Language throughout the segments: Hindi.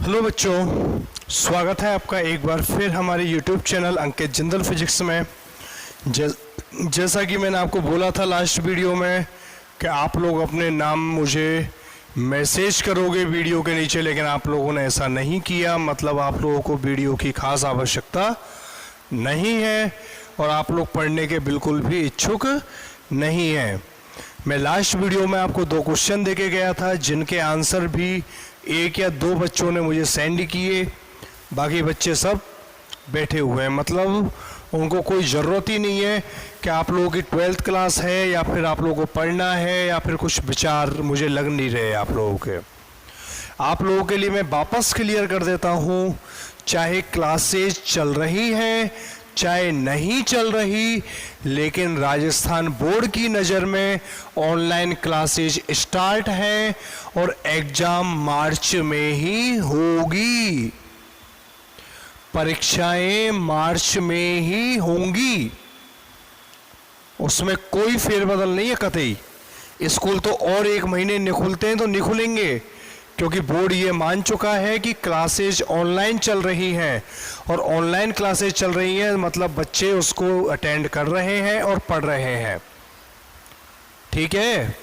हेलो बच्चों, स्वागत है आपका एक बार फिर हमारे YouTube चैनल अंकित जिंदल फिजिक्स में। जैसा कि मैंने आपको बोला था लास्ट वीडियो में कि आप लोग अपने नाम मुझे मैसेज करोगे वीडियो के नीचे, लेकिन आप लोगों ने ऐसा नहीं किया। मतलब आप लोगों को वीडियो की खास आवश्यकता नहीं है और आप लोग पढ़ने के बिल्कुल भी इच्छुक नहीं हैं। मैं लास्ट वीडियो में आपको 2 क्वेश्चन देके गया था जिनके आंसर भी 1 या 2 बच्चों ने मुझे सेंड किए, बाकी बच्चे सब बैठे हुए हैं। मतलब उनको कोई ज़रूरत ही नहीं है कि आप लोगों की 12th क्लास है या फिर आप लोगों को पढ़ना है या फिर कुछ विचार मुझे लग नहीं रहे आप लोगों के। आप लोगों के लिए मैं वापस क्लियर कर देता हूँ, चाहे क्लासेज चल रही हैं चाहे नहीं चल रही, लेकिन राजस्थान बोर्ड की नज़र में ऑनलाइन क्लासेज स्टार्ट है और एग्ज़ाम मार्च में ही होगी। परीक्षाएं मार्च में ही होंगी, उसमें कोई फेरबदल नहीं है कतई। स्कूल तो और 1 महीने निखुलते हैं तो निखुलेंगे, क्योंकि बोर्ड ये मान चुका है कि क्लासेज ऑनलाइन चल रही हैं और ऑनलाइन क्लासेज चल रही हैं मतलब बच्चे उसको अटेंड कर रहे हैं और पढ़ रहे हैं। ठीक है,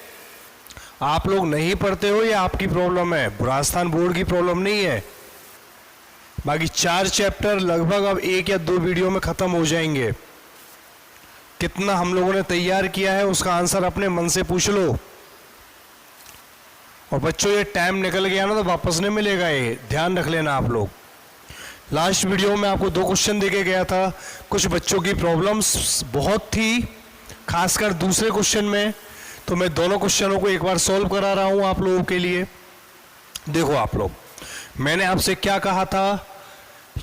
आप लोग नहीं पढ़ते हो ये आपकी प्रॉब्लम है, राजस्थान बोर्ड की प्रॉब्लम नहीं है। बाकी 4 चैप्टर लगभग अब 1 या 2 वीडियो में ख़त्म हो जाएंगे। कितना हम लोगों ने तैयार किया है उसका आंसर अपने मन से पूछ लो। और बच्चों ये टाइम निकल गया ना तो वापस नहीं मिलेगा, ये ध्यान रख लेना आप लोग। लास्ट वीडियो में आपको 2 क्वेश्चन देके गया था। कुछ बच्चों की प्रॉब्लम्स बहुत थी, खासकर दूसरे क्वेश्चन में, तो मैं दोनों क्वेश्चनों को एक बार सॉल्व करा रहा हूं आप लोगों के लिए। देखो आप लोग, मैंने आपसे क्या कहा था,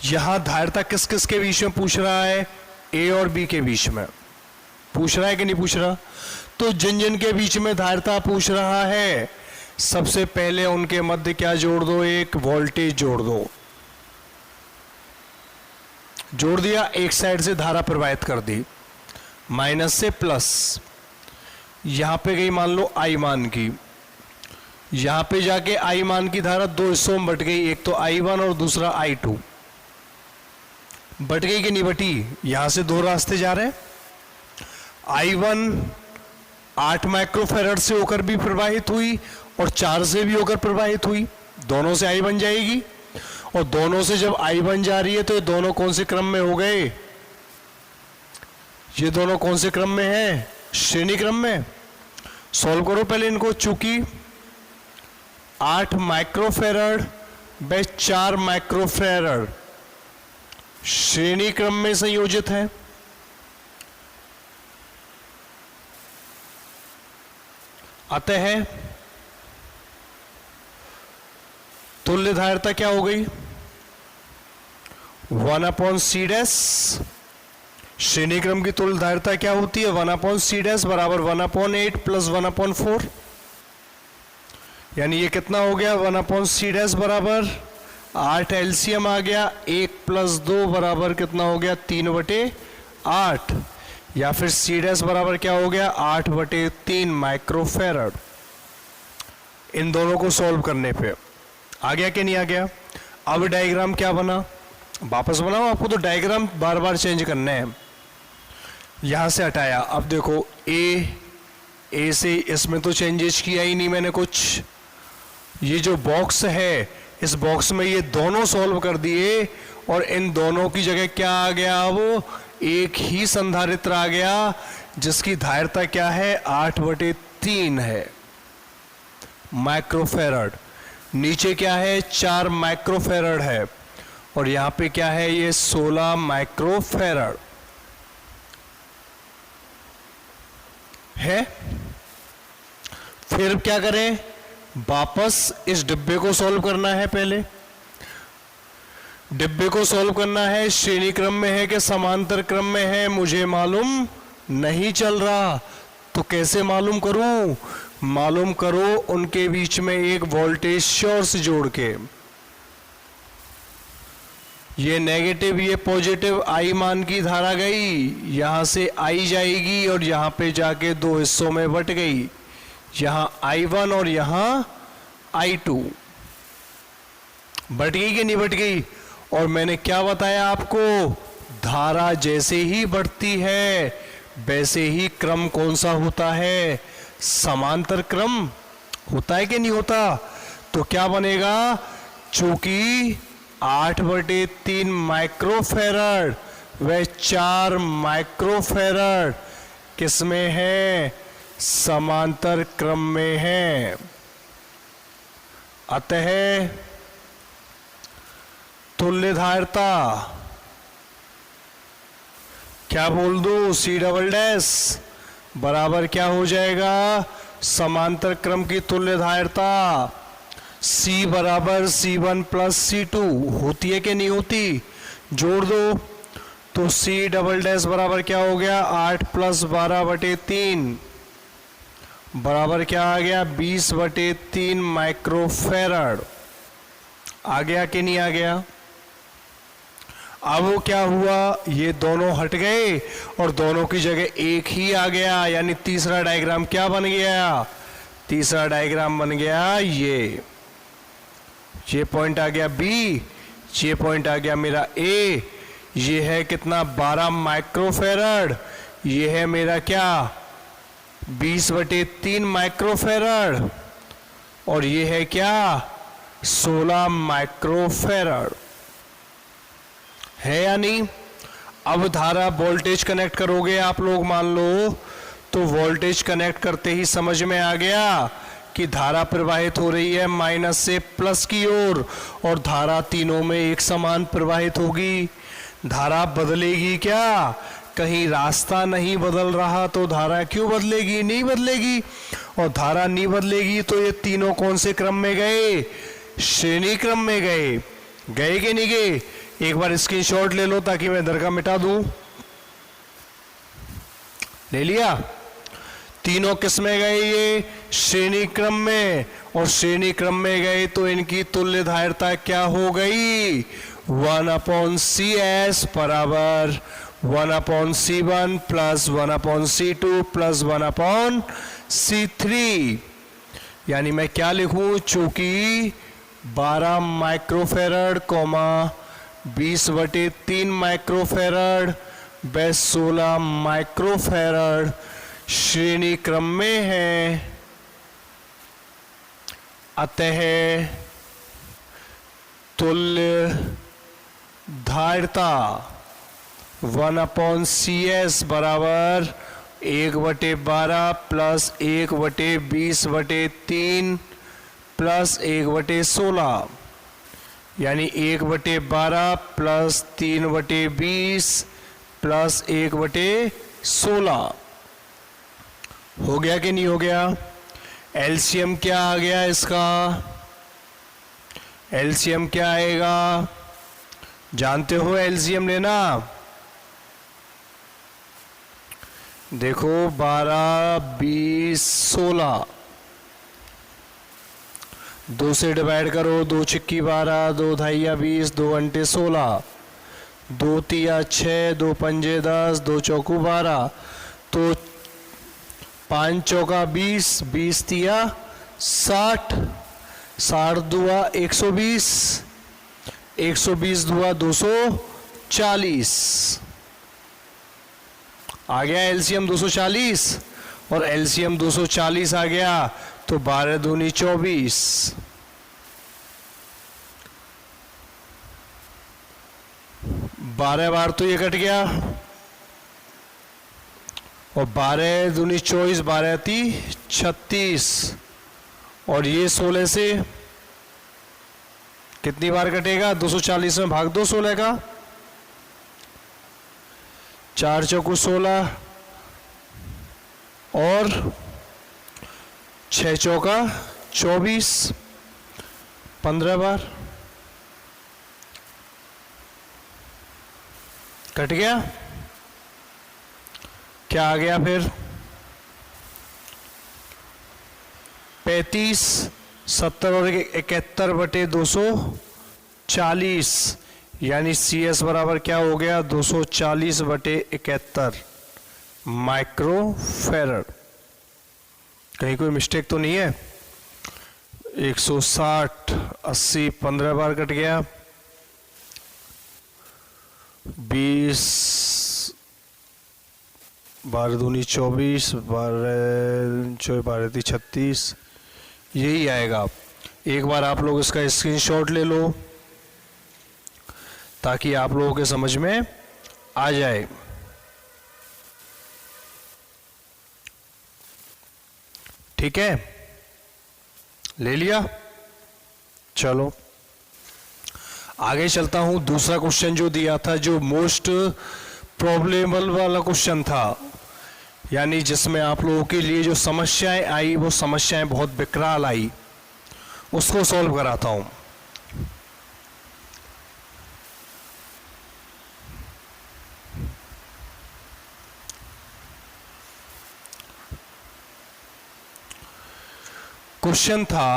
यहां धारिता किस किस के बीच में पूछ रहा है, ए और बी के बीच में पूछ रहा है कि नहीं पूछ रहा। तो जिन जिन के बीच में धारिता पूछ रहा है सबसे पहले उनके मध्य क्या जोड़ दो, एक वोल्टेज जोड़ दो। जोड़ दिया, एक साइड से धारा प्रवाहित कर दी, माइनस से प्लस। यहां पे गई मान लो आई मान की, यहां पे जाके आई मान की धारा 2 हिस्सों में बट गई, एक तो I1 और दूसरा I2। बट गई कि नहीं बटी, यहां से 2 रास्ते जा रहे हैं। I1 8 माइक्रोफैराड से होकर भी प्रवाहित हुई और 4 से भी होकर प्रवाहित हुई, दोनों से I बन जाएगी। और दोनों से जब I बन जा रही है तो ये दोनों कौन से क्रम में हो गए, ये दोनों कौन से क्रम में हैं, श्रेणी क्रम में। सॉल्व करो पहले इनको, चूंकि 8 माइक्रोफैराड बाय 4 माइक्रोफैराड श्रेणी क्रम में संयोजित है। अतः तुल्य धारिता क्या हो गई, 1/c'। श्रेणी क्रम की तुल्य धारिता क्या होती है, 1/c' बराबर 1/8 प्लस 1/4। यानी ये कितना हो गया, 1/c' बराबर 8 एलसीएम आ गया, 1 + 2 बराबर कितना हो गया, 3/8। या फिर C' बराबर क्या हो गया, 8/3 माइक्रोफैराड। इन दोनों को सॉल्व करने पे आ गया कि नहीं आ गया। अब डायग्राम क्या बना, वापस बनाओ, आपको तो डायग्राम बार बार चेंज करने हैं। यहां से हटाया, अब देखो ए से इसमें तो चेंजेस किया ही नहीं मैंने कुछ। ये जो बॉक्स है इस बॉक्स में ये दोनों सॉल्व कर दिए और इन दोनों की जगह क्या आ गया, वो एक ही संधारित्र आ गया जिसकी धारिता क्या है, 8/3 है माइक्रोफैराड। नीचे क्या है, 4 माइक्रोफैराड है और यहां पे क्या है, ये 16 माइक्रोफैराड है। फिर क्या करें, वापस इस डिब्बे को सॉल्व करना है। पहले डिब्बे को सॉल्व करना है, श्रेणी क्रम में है कि समांतर क्रम में है मुझे मालूम नहीं चल रहा, तो कैसे मालूम करूं, मालूम करो उनके बीच में एक वोल्टेज सोर्स जोड़ के। ये नेगेटिव ये पॉजिटिव I मान की धारा गई, यहां से I जाएगी और यहां पे जाके 2 हिस्सों में बट गई, यहां I1 और यहां I2। बढ़ गई कि नहीं बढ़ गई? और मैंने क्या बताया आपको, धारा जैसे ही बढ़ती है वैसे ही क्रम कौन सा होता है, समांतर क्रम होता है कि नहीं होता? तो क्या बनेगा, चूंकि 8/3 माइक्रोफेरड व 4 माइक्रोफेरड किस में है, समांतर क्रम में है। अतः तुल्य धारिता क्या बोल दो, C" बराबर क्या हो जाएगा, समांतर क्रम की तुल्य धारिता C बराबर C1 प्लस C2 होती है कि नहीं होती? जोड़ दो तो C" बराबर क्या हो गया, 8 + 12/3 बराबर क्या आ गया, 20/3 माइक्रोफेरड। आ गया कि नहीं आ गया? अब वो क्या हुआ, ये दोनों हट गए और दोनों की जगह एक ही आ गया, यानी तीसरा डायग्राम क्या बन गया, तीसरा डायग्राम बन गया ये पॉइंट आ गया B, ये पॉइंट आ गया मेरा A, ये है कितना 12 माइक्रोफेरड, ये है मेरा क्या 20/3 माइक्रोफेरड, और ये है क्या 16 माइक्रोफेरड, है या नहीं? अब धारा वोल्टेज कनेक्ट करोगे आप लोग, मान लो तो वोल्टेज कनेक्ट करते ही समझ में आ गया कि धारा प्रवाहित हो रही है माइनस से प्लस की ओर, और धारा तीनों में एक समान प्रवाहित होगी। धारा बदलेगी क्या, कहीं रास्ता नहीं बदल रहा तो धारा क्यों बदलेगी, नहीं बदलेगी। और धारा नहीं बदलेगी तो ये तीनों कौन से क्रम में गए, श्रेणी क्रम में गए, गए कि नहीं गए? एक बार स्क्रीनशॉट ले लो ताकि मैं इधर का मिटा दूं। ले लिया? तीनों किस में गए, ये श्रेणी क्रम में, और श्रेणी क्रम में गए तो इनकी तुल्य धारिता क्या हो गई, 1/CS बराबर 1/C1 plus 1/C2 plus 1/C3। यानी मैं क्या लिखूं, चूंकि 12 माइक्रोफेरड 20/3 माइक्रोफेरड व 16 माइक्रोफेरड श्रेणी क्रम में है, अतः तुल्य धारिता 1/CS बराबर 1/12 प्लस 1/20/3 प्लस 1/16, यानी 1/12 प्लस 3/20 प्लस 1/16 हो गया कि नहीं हो गया? एलसीएम क्या आ गया इसका, एलसीएम क्या आएगा, जानते हो एलसीएम लेना? देखो 12 20 16, 2 से डिवाइड करो, 2 छिक्की 12, 2 धाइया 20, 2 अंटे 16, 2 तिया 6, 2 पंजे 10, 2 चौकू 12, तो 5 चौका 20, 20 तिया 60, 60 दुआ 120, 120 दुआ 240, आ गया एलसीएम 240, और एलसीएम 240 आ गया तो 12 दूनी 24, 12 बार तो ये कट गया, और 12 दूनी 24, 12 ती 36, और ये 16 से कितनी बार कटेगा, 240 में भाग दो 16 का, 4 चौकू 16 और 6 चौका 24, 15 बार कट गया। क्या आ गया फिर, 35, 70 और 71/240, यानी CS बराबर क्या हो गया, 240/71 माइक्रोफेरड। कहीं कोई मिस्टेक तो नहीं है? 160 80 15 बार कट गया, 20 12 दूनी 24, 12 36, यही आएगा। एक बार आप लोग इसका स्क्रीनशॉट ले लो ताकि आप लोगों के समझ में आ जाए। ठीक है, ले लिया। चलो आगे चलता हूं। दूसरा क्वेश्चन जो दिया था, जो मोस्ट प्रॉब्लमेबल वाला क्वेश्चन था, यानी जिसमें आप लोगों के लिए जो समस्याएं आई वो समस्याएं बहुत विकराल आई, उसको सॉल्व कराता हूं। क्वेश्चन था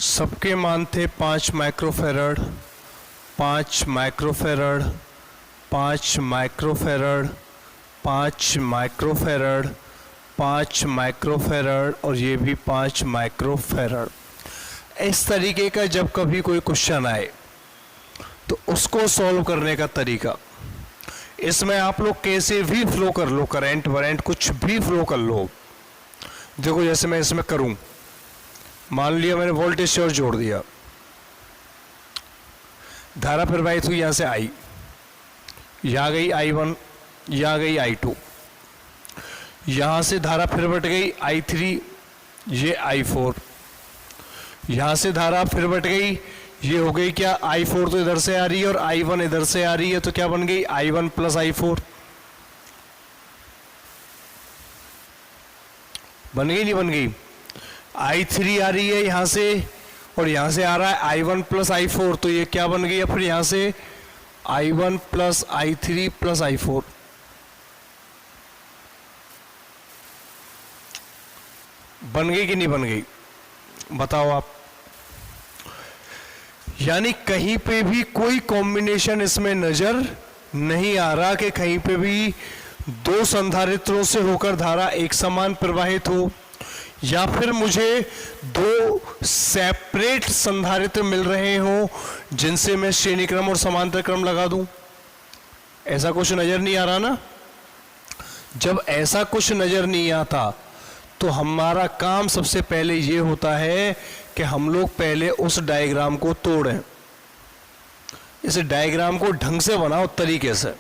सबके मान थे 5 microfarad, 5 microfarad, 5 microfarad, 5 microfarad, 5 microfarad और ये भी 5 माइक्रोफेरड। इस तरीके का जब कभी कोई क्वेश्चन आए तो उसको सॉल्व करने का तरीका, इसमें आप लोग कैसे भी फ्लो कर लो, करंट वरेंट कुछ भी फ्लो कर लो। देखो जैसे मैं इसमें करूं, मान लिया मैंने वोल्टेज सोर्स जोड़ दिया, धारा प्रवाहित हुई यहां से आई, यहां गई I1, यहां गई I2, यहां से धारा फिर बट गई I3, ये I4, यहां से धारा फिर बट गई, ये हो गई क्या I4 तो इधर से आ रही है और I1 इधर से आ रही है, तो क्या बन गई I1 प्लस I4। बन गई नहीं बन गई? I3 आ रही है यहां से और यहां से आ रहा है I1 प्लस I4, तो ये क्या बन गई? फिर यहां से I1 plus I3 plus I4। बन गई कि नहीं बन गई? बताओ आप। यानी कहीं पे भी कोई कॉम्बिनेशन इसमें नजर नहीं आ रहा कि कहीं पे भी दो संधारित्रों से होकर धारा एक समान प्रवाहित हो, या फिर मुझे दो सेपरेट संधारित्र मिल रहे हो जिनसे मैं श्रेणी क्रम और समांतर क्रम लगा दूं। ऐसा कुछ नजर नहीं आ रहा ना। जब ऐसा कुछ नजर नहीं आता तो हमारा काम सबसे पहले ये होता है कि हम लोग पहले उस डायग्राम को तोड़ें। इस डायग्राम को ढंग से बनाओ, तरीके से।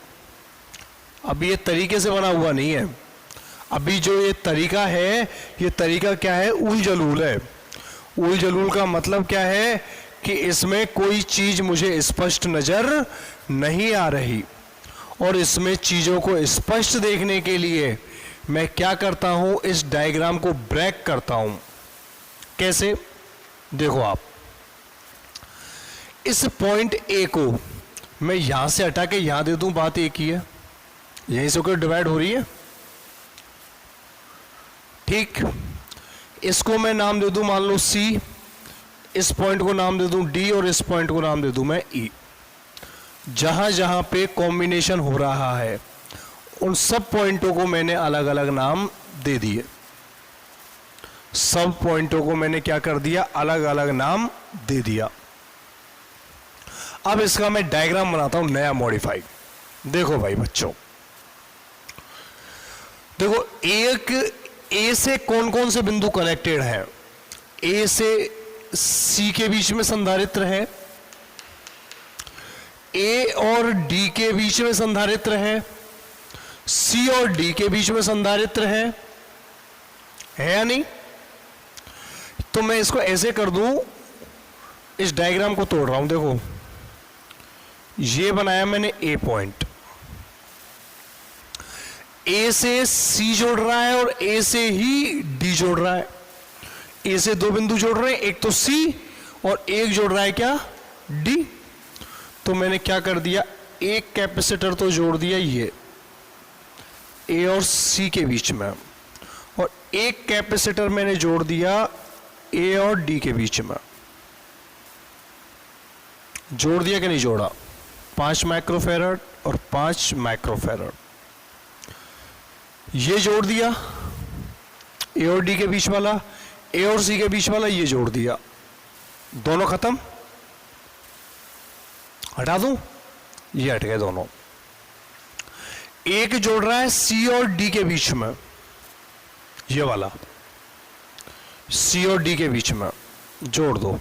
अब ये तरीके से बना हुआ नहीं है। अभी जो ये तरीका है, ये तरीका क्या है? उल जलूल है। उल जलूल का मतलब क्या है कि इसमें कोई चीज मुझे स्पष्ट नजर नहीं आ रही, और इसमें चीजों को स्पष्ट देखने के लिए मैं क्या करता हूं, इस डायग्राम को ब्रेक करता हूं। कैसे? देखो आप, इस पॉइंट ए को मैं यहां से हटा के यहां दे दूं, बात एक ही है, यहीं से होकर डिवाइड हो रही है। ठीक, इसको मैं नाम दे दूं मान लो सी, इस पॉइंट को नाम दे दूं डी और इस पॉइंट को नाम दे दूं मैं ई। जहां जहां पे कॉम्बिनेशन हो रहा है उन सब पॉइंटों को मैंने अलग अलग नाम दे दिए। सब पॉइंटों को मैंने क्या कर दिया? अलग अलग नाम दे दिया। अब इसका मैं डायग्राम बनाता हूं नया, मॉडिफाइड। देखो भाई बच्चों, देखो एक ए से कौन कौन से बिंदु कनेक्टेड हैं? ए से सी के बीच में संधारित्र है, ए और डी के बीच में संधारित्र है, सी और डी के बीच में संधारित्र है या नहीं? तो मैं इसको ऐसे कर दूं, इस डायग्राम को तोड़ रहा हूं। देखो ये बनाया मैंने ए पॉइंट, ए से सी जोड़ रहा है और ए से ही डी जोड़ रहा है। ए से दो बिंदु जोड़ रहे हैं, एक तो सी और एक जोड़ रहा है क्या, डी। तो मैंने क्या कर दिया, एक कैपेसिटर तो जोड़ दिया ये ए और सी के बीच में, और एक कैपेसिटर मैंने जोड़ दिया ए और डी के बीच में। जोड़ दिया कि नहीं जोड़ा, 5 माइक्रोफैरड और 5 माइक्रोफैरड, ये जोड़ दिया ए और डी के बीच वाला, ए और सी के बीच वाला ये जोड़ दिया, दोनों खत्म। हटा दूं, ये हट गए दोनों। एक जोड़ रहा है सी और डी के बीच में, ये वाला सी और डी के बीच में, जोड़ दो।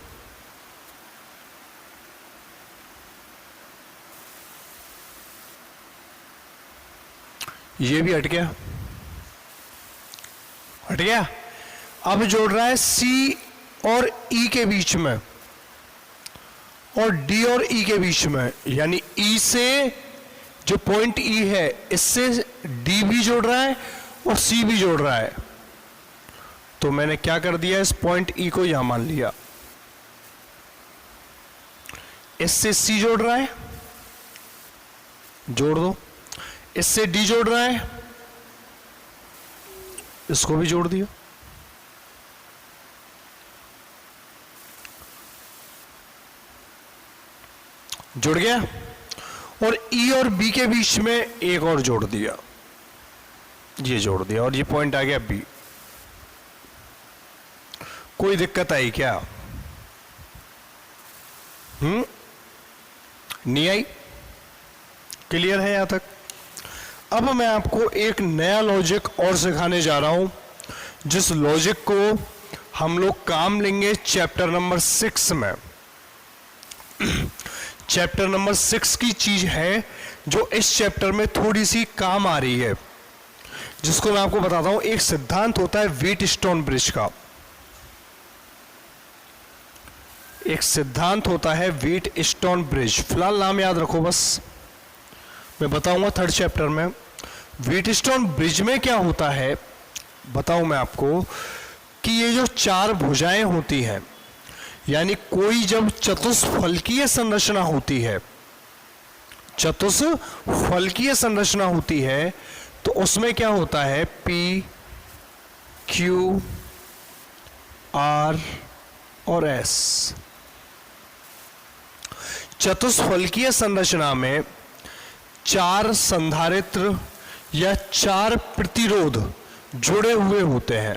ये भी हट गया, हट गया। अब जोड़ रहा है सी और ई के बीच में और डी और ई के बीच में, यानी ई से जो पॉइंट ई है इससे डी भी जोड़ रहा है और सी भी जोड़ रहा है। तो मैंने क्या कर दिया, इस पॉइंट ई को यहां मान लिया। इससे सी जोड़ रहा है, जोड़ दो। इससे डी जोड़ रहा है, इसको भी जोड़ दिया। जुड़ गया। और ई और बी के बीच में एक और जोड़ दिया, ये जोड़ दिया, और ये पॉइंट आ गया बी। कोई दिक्कत आई क्या? नहीं आई? क्लियर है यहां तक? अब मैं आपको एक नया लॉजिक और सिखाने जा रहा हूं, जिस लॉजिक को हम लोग काम लेंगे चैप्टर नंबर 6 में। चैप्टर नंबर 6 की चीज है जो इस चैप्टर में थोड़ी सी काम आ रही है, जिसको मैं आपको बताता हूं। एक सिद्धांत होता है व्हीटस्टोन ब्रिज का, एक सिद्धांत होता है व्हीटस्टोन ब्रिज। फिलहाल नाम याद रखो बस, मैं बताऊंगा 3rd चैप्टर में। व्हीटस्टोन ब्रिज में क्या होता है बताऊं मैं आपको, कि ये जो 4 भुजाएं होती हैं, यानी कोई जब चतुष्फलकीय संरचना होती है, चतुष्फलकीय संरचना होती है, तो उसमें क्या होता है, P, Q, R और S। चतुष्फलकीय संरचना में 4 संधारित्र या 4 प्रतिरोध जुड़े हुए होते हैं,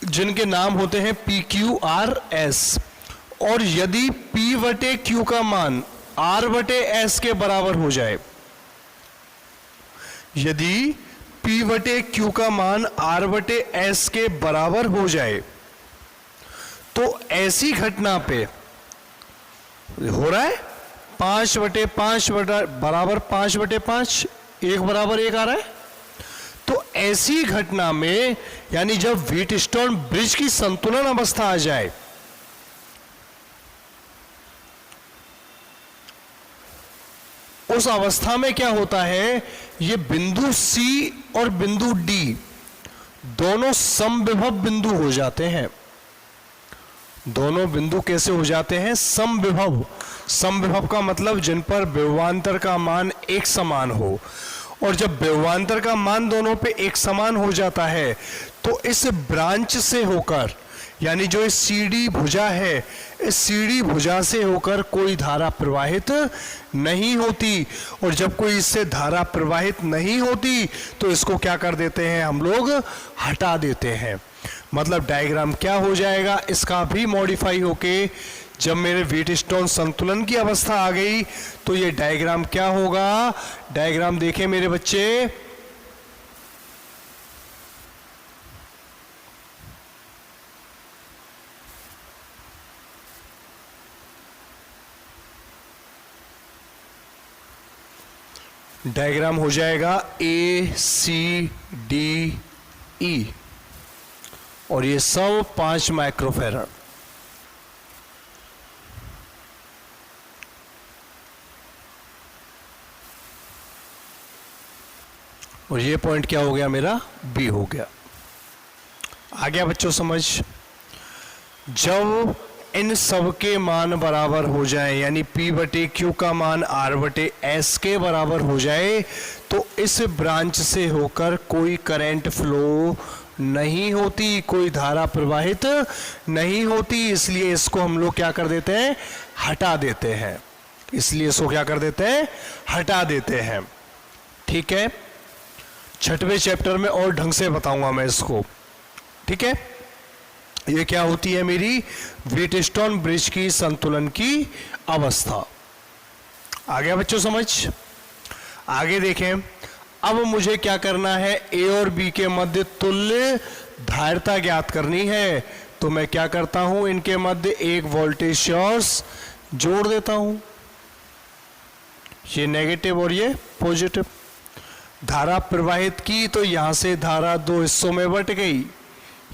जिनके नाम होते हैं P, Q, R, S। और यदि P बटे Q का मान R बटे S के बराबर हो जाए, यदि P बटे Q का मान R बटे S के बराबर हो जाए, तो ऐसी घटना पे हो रहा है 5 बटे 5 बराबर 5 बटे 5, 1 बराबर 1 आ रहा है। तो ऐसी घटना में, यानी जब व्हीटस्टोन ब्रिज की संतुलन अवस्था आ जाए, उस अवस्था में क्या होता है, ये बिंदु C और बिंदु D दोनों समविभव बिंदु हो जाते हैं। दोनों बिंदु कैसे हो जाते हैं, समविभव। समविभव का मतलब जिन पर विभवांतर का मान एक समान हो। और जब विभवांतर का मान दोनों पे एक समान हो जाता है, तो इस ब्रांच से होकर, यानी जो इस सीडी भुजा है, इस सीडी भुजा से होकर कोई धारा प्रवाहित नहीं होती। और जब कोई इससे धारा प्रवाहित नहीं होती, तो इसको क्या कर देते हैं हम लोग, हटा देते हैं। मतलब डायग्राम क्या हो जाएगा, इसका भी मॉडिफाई होके जब मेरे व्हीटस्टोन संतुलन की अवस्था आ गई, तो ये डायग्राम क्या होगा, डायग्राम देखें मेरे बच्चे, डायग्राम हो जाएगा ACDE, और ये सब 5 माइक्रोफैरड। और ये पॉइंट क्या हो गया, मेरा B हो गया। आ गया बच्चों समझ? जब इन सब के मान बराबर हो जाए, यानी P बटे Q का मान R बटे S के बराबर हो जाए, तो इस ब्रांच से होकर कोई करंट फ्लो नहीं होती, कोई धारा प्रवाहित नहीं होती। इसलिए इसको हम लोग क्या कर देते हैं, हटा देते हैं। इसलिए इसको क्या कर देते हैं, हटा देते हैं। ठीक है, छठवें चैप्टर में और ढंग से बताऊंगा मैं इसको। ठीक है, ये क्या होती है, मेरी व्हीटस्टोन ब्रिज की संतुलन की अवस्था। आ गया बच्चों समझ? आगे देखें, अब मुझे क्या करना है, ए और बी के मध्य तुल्य धारिता ज्ञात करनी है। तो मैं क्या करता हूं, इनके मध्य एक वोल्टेज सोर्स जोड़ देता हूं, ये नेगेटिव और ये पॉजिटिव। धारा प्रवाहित की तो यहां से धारा दो हिस्सों में बट गई,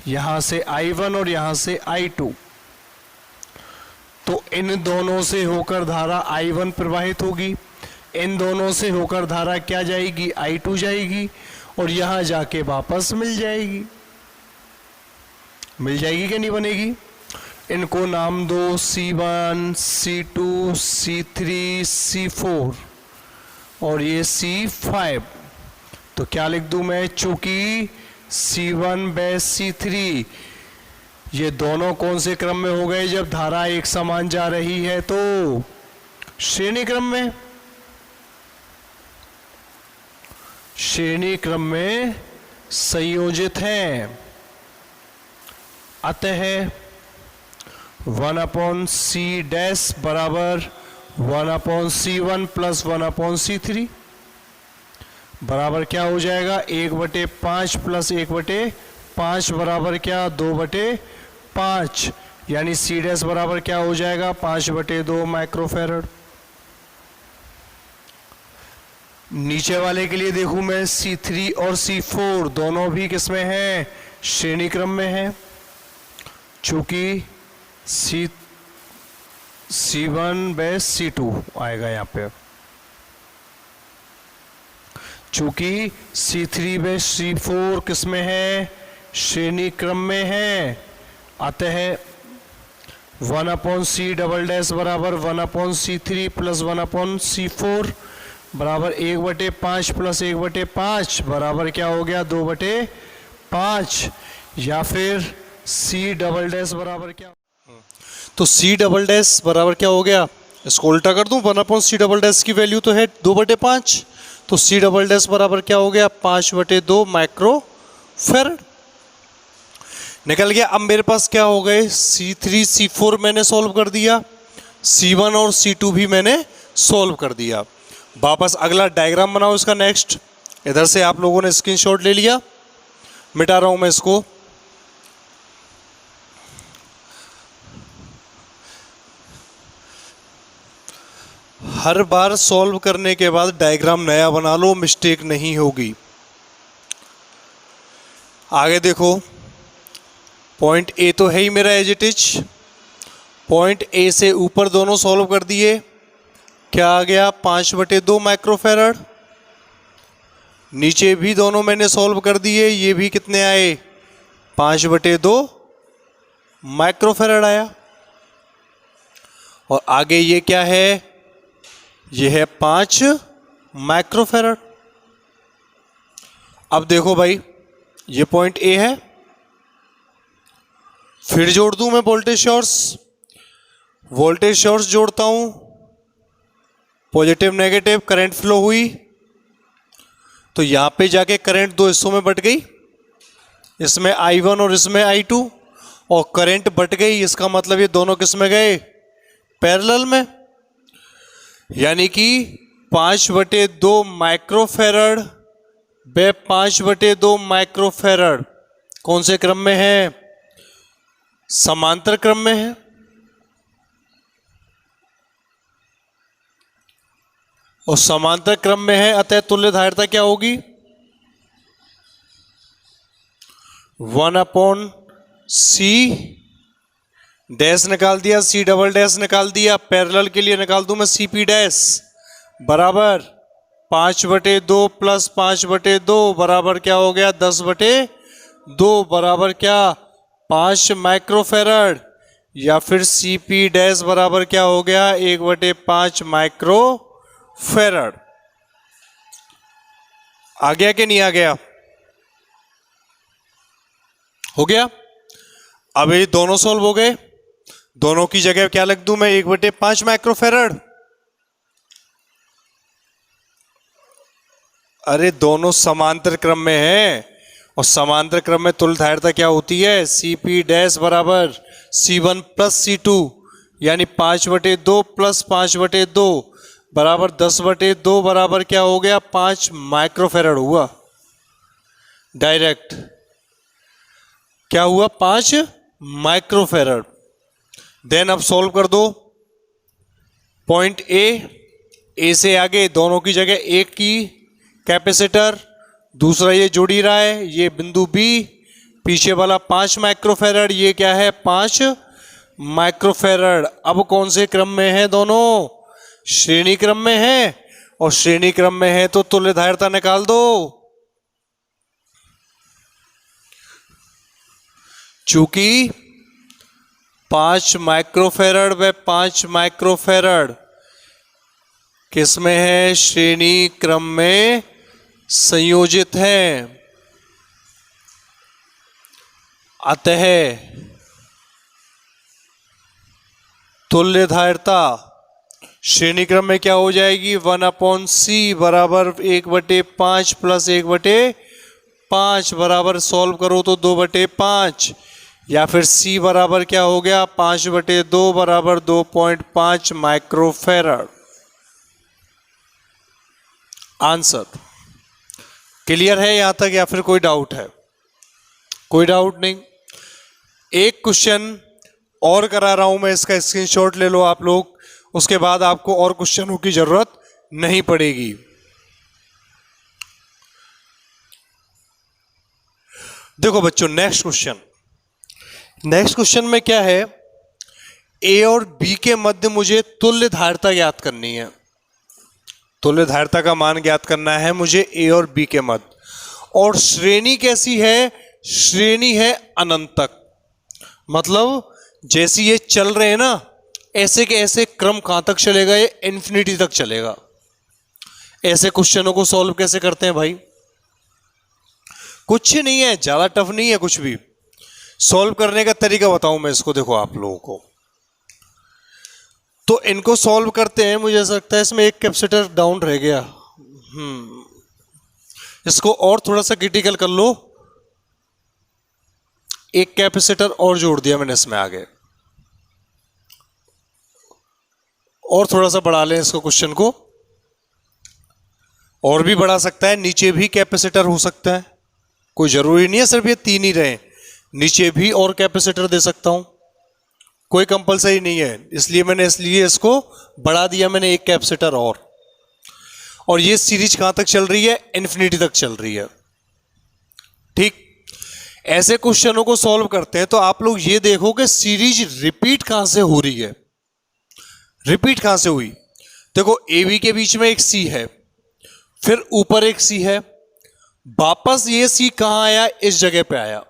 यहां से I1 और यहां से I2। तो इन दोनों से होकर धारा I1 प्रवाहित होगी, इन दोनों से होकर धारा क्या जाएगी, I2 जाएगी, और यहां जाके वापस मिल जाएगी। मिल जाएगी क्या नहीं बनेगी? इनको नाम दो C1, C2, C3, C4 और ये C5। तो क्या लिख दूं मैं, चूंकि C1 बाय C3 ये दोनों कौन से क्रम में हो गए, जब धारा एक समान जा रही है तो श्रेणी क्रम में, श्रेणी क्रम में संयोजित हैं। अतः 1/C डैश बराबर 1/C1 प्लस 1/C3 बराबर क्या हो जाएगा, 1/5 प्लस 1/5 बराबर क्या, 2/5, यानी C डैश बराबर क्या हो जाएगा, 5/2 माइक्रोफैरड। नीचे वाले के लिए देखूं मैं, C3 और C4 दोनों भी किसमें हैं, श्रेणी क्रम में है। चूंकि C1 बाय C2 आएगा यहाँ पे, चूंकि C3 बाय C4 किसमें है, श्रेणी क्रम में है। अतः 1/C डबल डैश बराबर 1/C3 प्लस 1/C4 बराबर 1/5 प्लस 1/5 बराबर क्या हो गया, 2/5, या फिर C डबल डैश बराबर क्या, तो C डबल डैश बराबर क्या हो गया, इसको उल्टा कर दूं, 1/C डबल डैश की वैल्यू तो है 2/5, तो C डबल डैश बराबर क्या हो गया, 5/2 माइक्रोफैरड निकल गया। अब मेरे पास क्या हो गए, C3 C4 मैंने सॉल्व कर दिया, C1 और C2 भी मैंने सॉल्व कर दिया। वापस अगला डायग्राम बनाओ इसका नेक्स्ट। इधर से आप लोगों ने स्क्रीनशॉट ले लिया, मिटा रहा हूं मैं इसको। हर बार सॉल्व करने के बाद डायग्राम नया बना लो, मिस्टेक नहीं होगी। आगे देखो, पॉइंट ए तो है ही मेरा as it is, point A से ऊपर दोनों सॉल्व कर दिए, क्या आ गया, 5/2 माइक्रोफैरड। नीचे भी दोनों मैंने सॉल्व कर दिए, ये भी कितने आए, 5/2 माइक्रोफैरड आया। और आगे ये क्या है, ये है 5 माइक्रोफैरड। अब देखो भाई, ये पॉइंट ए है, फिर जोड़ दूं मैं वोल्टेज सोर्स, वोल्टेज सोर्स जोड़ता हूं, पॉजिटिव नेगेटिव करंट फ्लो हुई, तो यहां पे जाके करंट दो हिस्सों में बट गई, इसमें I1 और इसमें I2, और करंट बट गई, इसका मतलब ये दोनों किस में गए, पैरेलल में। यानी कि 5/2 माइक्रोफैरड बे 5/2 माइक्रोफैरड कौन से क्रम में है, समांतर क्रम में है। और समांतर क्रम में है, अतः तुल्य धारिता क्या होगी, 1/C डैश निकाल दिया, C डबल डैश निकाल दिया, पैरेलल के लिए निकाल दूं मैं CP डैश बराबर 5/2 प्लस 5/2 बराबर क्या हो गया, 10/2 बराबर क्या, 5 माइक्रोफैरड। या फिर सी पी डैश बराबर क्या हो गया 1/5 माइक्रो फेरड। आ गया कि नहीं आ गया? हो गया। अब ये दोनों सॉल्व हो गए, दोनों की जगह क्या लिख दूं मैं 1/5 माइक्रो फेरड। अरे दोनों समांतर क्रम में हैं, और समांतर क्रम में तुल्यधारिता क्या होती है सी पी डैश बराबर C1 प्लस C2, यानी 5/2 प्लस 5/2 बराबर 10/2 बराबर क्या हो गया 5 माइक्रोफेरड हुआ। डायरेक्ट क्या हुआ 5 माइक्रोफेरड। देन अब सॉल्व कर दो। पॉइंट ए से आगे दोनों की जगह एक की कैपेसिटर, दूसरा ये जुड़ ही रहा है, ये बिंदु बी, पीछे वाला 5 माइक्रोफेरड, ये क्या है 5 माइक्रोफेरड। अब कौन से क्रम में है दोनों? श्रेणी क्रम में है, और श्रेणी क्रम में है तो तुल्यधारिता निकाल दो। चूंकि 5 माइक्रोफेरड व 5 माइक्रोफेरड किस में है? श्रेणी क्रम में संयोजित है। अतः तुल्यधारिता श्रेणी क्रम में क्या हो जाएगी 1/c बराबर 1/5 प्लस 1/5 बराबर सॉल्व करो तो 2/5, या फिर c बराबर क्या हो गया 5/2 बराबर 2.5 माइक्रोफेरड। आंसर क्लियर है यहां तक, या फिर कोई डाउट है? कोई डाउट नहीं। एक क्वेश्चन और करा रहा हूं मैं, इसका स्क्रीनशॉट ले लो आप लोग, उसके बाद आपको और क्वेश्चनों की जरूरत नहीं पड़ेगी। देखो बच्चों नेक्स्ट क्वेश्चन में क्या है, ए और बी के मध्य मुझे तुल्यधारिता ज्ञात करनी है। तुल्यधारिता का मान ज्ञात करना है मुझे ए और बी के मध्य, और श्रेणी कैसी है? श्रेणी है अनंत तक। मतलब जैसी ये चल रहे हैं ना, ऐसे के ऐसे क्रम कहां तक चलेगा? ये इन्फिनिटी तक चलेगा। ऐसे क्वेश्चनों को सॉल्व कैसे करते हैं भाई? कुछ नहीं है, ज्यादा टफ नहीं है कुछ भी। सॉल्व करने का तरीका बताऊं मैं इसको, देखो आप लोगों को। तो इनको सॉल्व करते हैं, मुझे ऐसा लगता है इसमें एक कैपेसिटर डाउन रह गया। इसको और थोड़ा सा क्रिटिकल कर लो, एक कैपेसिटर और जोड़ दिया मैंने इसमें आगे, और थोड़ा सा बढ़ा लें इसको क्वेश्चन को, और भी बढ़ा सकता है, नीचे भी कैपेसिटर हो सकता है, कोई जरूरी नहीं है सिर्फ ये 3 ही रहे, नीचे भी और कैपेसिटर दे सकता हूं, कोई कंपलसरी नहीं है। इसलिए इसको बढ़ा दिया मैंने एक कैपेसिटर और ये सीरीज कहां तक चल रही है? इन्फिनिटी तक चल रही है। ठीक, ऐसे क्वेश्चनों को सॉल्व करते हैं तो आप लोग ये देखो कि सीरीज रिपीट कहां से हो रही है। रिपीट कहां से हुई? देखो ए बी के बीच में एक सी है, फिर ऊपर एक सी है, वापस ये सी कहां आया? इस जगह पे आया,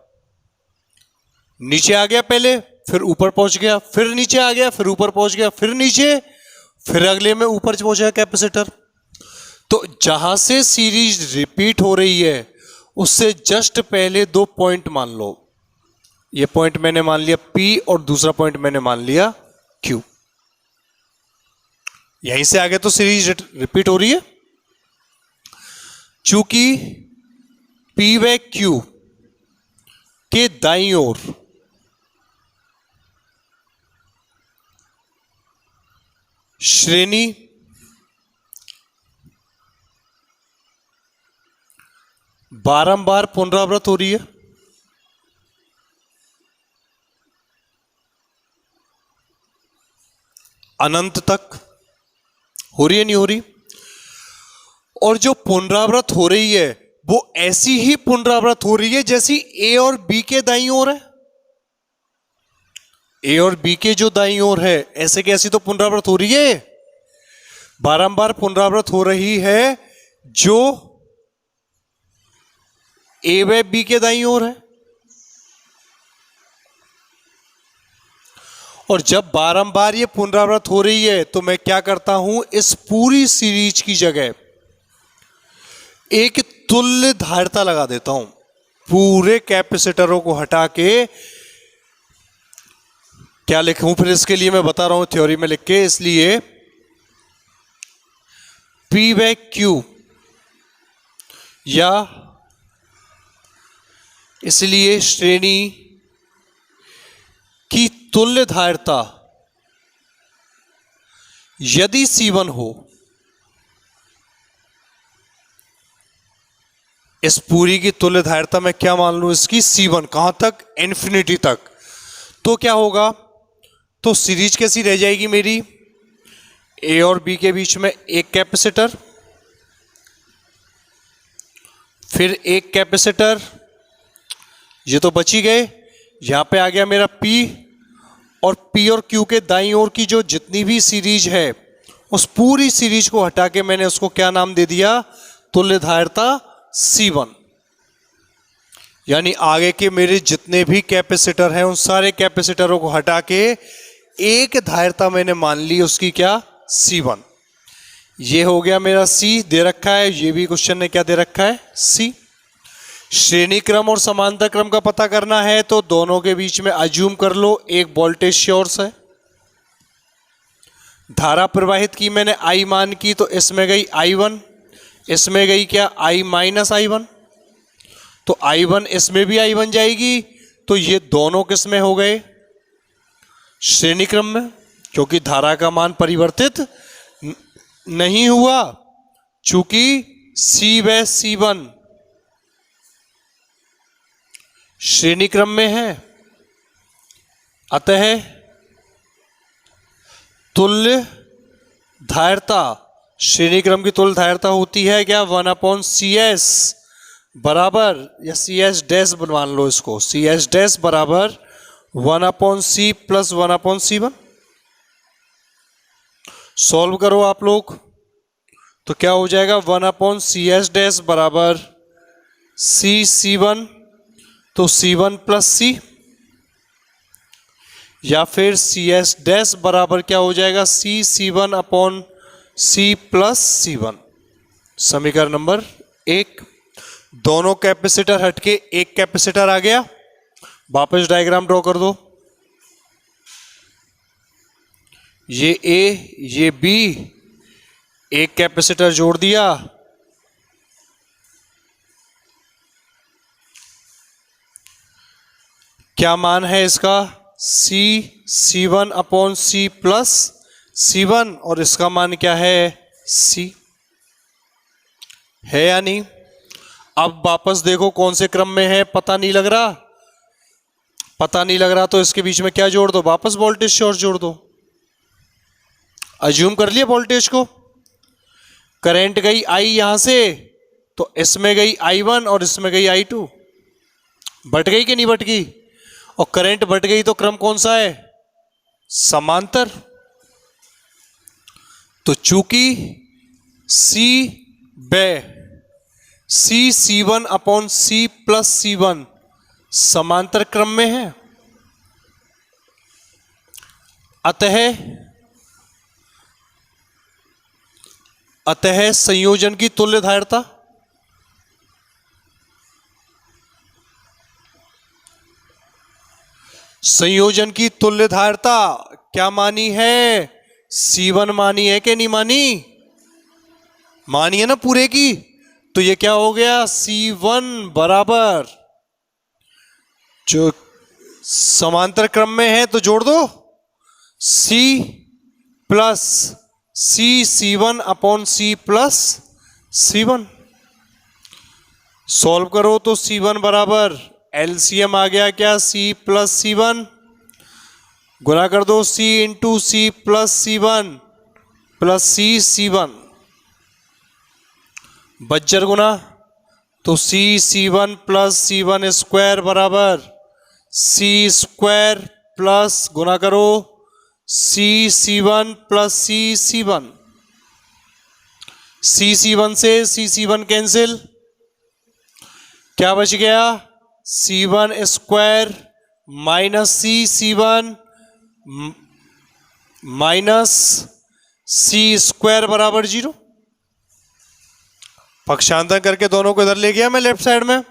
नीचे आ गया पहले, फिर ऊपर पहुंच गया, फिर नीचे आ गया, फिर ऊपर पहुंच गया, फिर नीचे, फिर अगले में ऊपर पहुंच गया कैपेसिटर। तो जहां से सीरीज रिपीट हो रही है उससे जस्ट पहले 2 पॉइंट मान लो। ये पॉइंट मैंने मान लिया P और दूसरा पॉइंट मैंने मान लिया Q। यहीं से आगे तो सीरीज रिपीट हो रही है। चूंकि P व Q के दाईं ओर श्रेणी बारंबार पुनरावृत हो रही है, अनंत तक हो रही है, नहीं हो रही? और जो पुनरावृत हो रही है वो ऐसी ही पुनरावृत हो रही है जैसी ए और बी के दाईं ओर है। ए और बी के जो दाईं ओर है ऐसे कैसी तो पुनरावृत हो रही है, बारंबार पुनरावृत हो रही है जो ए व बी के दाईं ओर है। और जब बारंबार ये पुनरावृत्त हो रही है तो मैं क्या करता हूं, इस पूरी सीरीज की जगह एक तुल्य धारिता लगा देता हूं। पूरे कैपेसिटरों को हटा के क्या लिखूं फिर इसके लिए मैं बता रहा हूं थ्योरी में लिख के, इसलिए P/Q या इसलिए श्रेणी की तुल्य धारिता यदि C1 हो, इस पूरी की तुल्य धारिता मैं क्या मान लूं, इसकी C1 कहां तक, इन्फिनिटी तक, तो क्या होगा, तो सीरीज कैसी रह जाएगी मेरी, ए और बी के बीच में एक कैपेसिटर, फिर एक कैपेसिटर, ये तो बच ही गए, यहां पे आ गया मेरा P, और P और Q के दाईं ओर की जो जितनी भी सीरीज है उस पूरी सीरीज को हटा के मैंने उसको क्या नाम दे दिया, तुल्य धारिता C1। यानी आगे के मेरे जितने भी कैपेसिटर हैं उन सारे कैपेसिटरों को हटा के एक धारिता मैंने मान ली, उसकी क्या, C1। ये हो गया मेरा C दे रखा है, ये भी क्वेश्चन ने क्या दे रखा है, C। श्रेणी क्रम और समांतर क्रम का पता करना है तो दोनों के बीच में अज्यूम कर लो एक वोल्टेज सोर्स है। धारा प्रवाहित की मैंने I मान की, तो इसमें गई I1, इसमें गई क्या, I माइनस I1, तो I1 इसमें भी I1 जाएगी, तो ये दोनों किस में हो गए, श्रेणी क्रम में, क्योंकि धारा का मान परिवर्तित नहीं हुआ, चूंकि C/C1 श्रेणी क्रम में है। अतः तुल्य धारिता, श्रेणी क्रम की तुल्य धारिता होती है क्या, 1/CS बराबर, या CS डैश मान लो इसको, CS डैश बराबर 1/C प्लस 1/C1। सॉल्व करो आप लोग तो क्या हो जाएगा, 1/CS डैश बराबर C/C1, तो C1 प्लस C, या फिर CS डैश बराबर क्या हो जाएगा, C/C1/C प्लस C1। समीकरण नंबर 1। दोनों कैपेसिटर हटके एक कैपेसिटर आ गया, वापस डायग्राम ड्रॉ कर दो, ये A ये B, एक कैपेसिटर जोड़ दिया, क्या मान है इसका, C/C1/C प्लस C1, और इसका मान क्या है, C है या नहीं। अब वापस देखो कौन से क्रम में है, पता नहीं लग रहा, पता नहीं लग रहा तो इसके बीच में क्या जोड़ दो, वापस वोल्टेज सोर्स जोड़ दो। अज्यूम कर लिया वोल्टेज को, करंट गई I यहां से, तो इसमें गई I1 और इसमें गई I2, बट गई कि नहीं बट गई, और करंट बट गई तो क्रम कौन सा है, समांतर। तो चूंकि C/C1/C प्लस C1 समांतर क्रम में है, अतः संयोजन की तुल्य धारिता क्या मानी है, C1 मानी है कि नहीं मानी, मानी है ना पूरे की, तो ये क्या हो गया, C1 बराबर, जो समांतर क्रम में है तो जोड़ दो, C plus C/C1/C plus C1। Solve करो तो C1 बराबर, LCM आ गया क्या, C प्लस C1, गुना कर दो C into C plus C1 plus C/C1, बज्जर गुना, तो C/C1 प्लस C1 स्क्वायर बराबर C स्क्वायर प्लस, गुना करो C/C1 प्लस C/C1, C/C1 से C/C1 कैंसिल, क्या बच गया, C1 square minus C/C1 minus C square बराबर 0। पक्षांतर करके दोनों को इधर ले गया मैं लेफ्ट साइड में।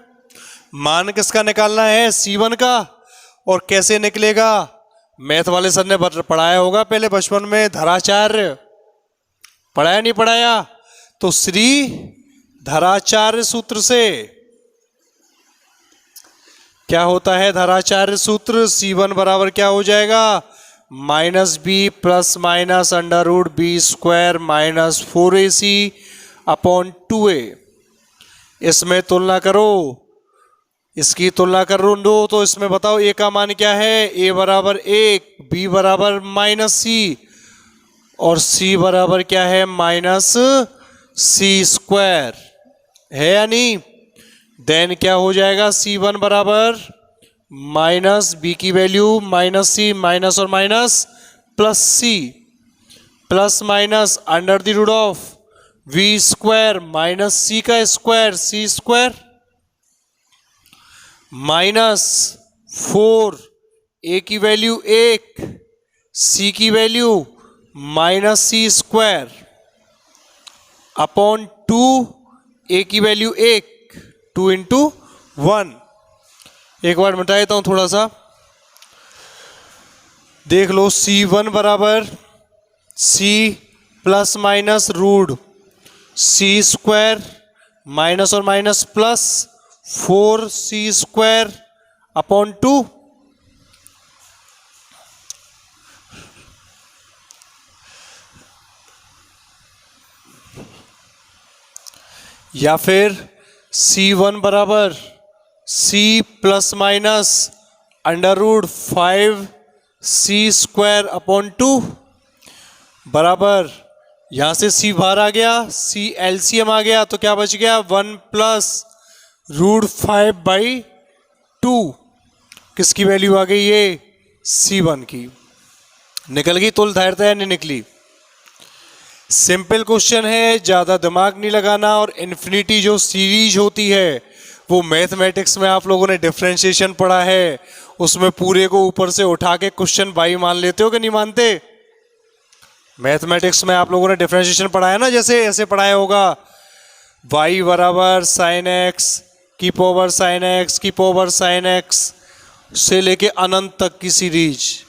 मान किसका निकालना है? C1 का। और कैसे निकलेगा? मैथ वाले सर ने पढ़ाया होगा पहले बचपन में, धराचार्य। पढ़ाया नहीं पढ़ाया? तो श्री धराचार्य सूत्र से क्या होता है? धराचार्य सूत्र C1 बराबर क्या हो जाएगा? Minus B plus minus under root B square minus 4AC upon 2A। इसमें तुलना करो, इसकी तुलना कर दो तो इसमें बताओ A का मान क्या है? A बराबर 1, B बराबर माइनस C और C बराबर क्या है? माइनस C स्क्वायर है या नहीं? देन क्या हो जाएगा? C1 बराबर माइनस B की वैल्यू माइनस C, माइनस और minus plus C, plus minus under the root of V square minus C का square C square minus 4, A की वैल्यू 1, C की value minus C square upon 2, A की वैल्यू 1, 2 इंटू 1। एक बार मिटा देता हूं थोड़ा सा, देख लो। C1 बराबर C plus minus root C square minus और minus plus 4C square upon 2। या फिर C1 बराबर C plus minus under root 5C square upon 2 बराबर, यहां से C बाहर आ गया, C LCM आ गया तो क्या बच गया? 1 प्लस रूट 5/2। किसकी वैल्यू आ गई? ये C1 की। निकल गई तुल्यधारिता या नहीं निकली? सिंपल क्वेश्चन है, ज्यादा दिमाग नहीं लगाना। और इन्फिनिटी जो सीरीज होती है वो मैथमेटिक्स में आप लोगों ने डिफरेंशिएशन पढ़ा है, उसमें पूरे को ऊपर से उठा के क्वेश्चन बाई मान लेते हो कि नहीं मानते? मैथमेटिक्स में आप लोगों ने डिफरेंशिएशन पढ़ा है ना, जैसे ऐसे पढ़ाया होगा y बराबर साइन एक्स की पावर साइन एक्स की पावर साइन एक्स से लेके अनंत तक की सीरीज।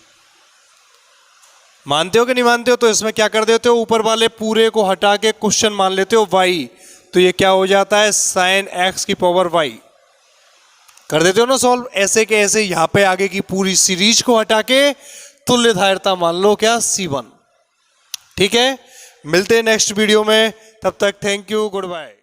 मानते हो कि नहीं मानते हो? तो इसमें क्या कर देते हो? ऊपर वाले पूरे को हटा के क्वेश्चन मान लेते हो y, तो ये क्या हो जाता है? साइन एक्स की पावर y कर देते हो ना सॉल्व। ऐसे के ऐसे यहां पे आगे की पूरी सीरीज को हटा के तुल्यधारिता मान लो क्या? C1। ठीक है, मिलते हैं नेक्स्ट वीडियो में, तब तक थैंक यू, गुड बाय।